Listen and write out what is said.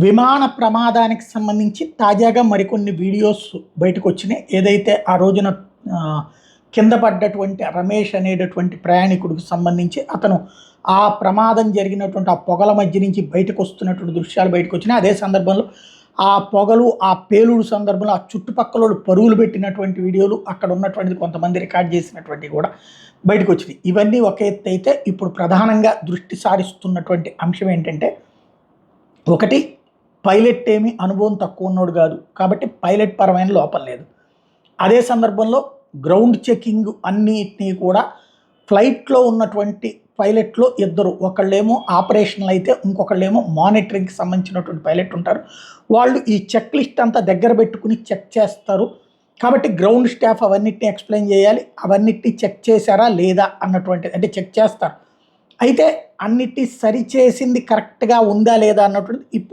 విమాన ప్రమాదానికి సంబంధించి తాజాగా మరికొన్ని వీడియోస్ బయటకు వచ్చినాయి. ఏదైతే ఆ రోజున కింద పడ్డటువంటి రమేష్ అనేటటువంటి ప్రయాణికుడికి సంబంధించి అతను ఆ ప్రమాదం జరిగినటువంటి ఆ పొగల మధ్య నుంచి బయటకు వస్తున్నటువంటి దృశ్యాలు బయటకు వచ్చినాయి. అదే సందర్భంలో ఆ పొగలు, ఆ పేలుడు సందర్భంలో ఆ చుట్టుపక్కల పరుగులు పెట్టినటువంటి వీడియోలు, అక్కడ ఉన్నటువంటిది కొంతమంది రికార్డ్ చేసినటువంటివి కూడా బయటకు వచ్చినాయి. ఇవన్నీ ఒక ఎత్తు అయితే, ఇప్పుడు ప్రధానంగా దృష్టి సారిస్తున్నటువంటి అంశం ఏంటంటే, ఒకటి, పైలట్ ఏమి అనుభవం తక్కువ ఉన్నోడు కాదు కాబట్టి పైలట్ పరమైన లోపం లేదు. అదే సందర్భంలో గ్రౌండ్ చెకింగ్ అన్నిటినీ కూడా ఫ్లైట్లో ఉన్నటువంటి పైలట్లో ఇద్దరు, ఒకళ్ళేమో ఆపరేషనల్ అయితే ఇంకొకళ్ళేమో మానిటరింగ్కి సంబంధించినటువంటి పైలట్ ఉంటారు. వాళ్ళు ఈ చెక్ లిస్ట్ అంతా దగ్గర పెట్టుకుని చెక్ చేస్తారు. కాబట్టి గ్రౌండ్ స్టాఫ్ అవన్నిటిని ఎక్స్ప్లెయిన్ చేయాలి. అవన్నిటిని చెక్ చేశారా లేదా అన్నటువంటిది, అంటే చెక్ చేస్తారు. అయితే అన్నిటి సరి చేసింది కరెక్ట్గా ఉందా లేదా అన్నటువంటిది ఇప్పుడు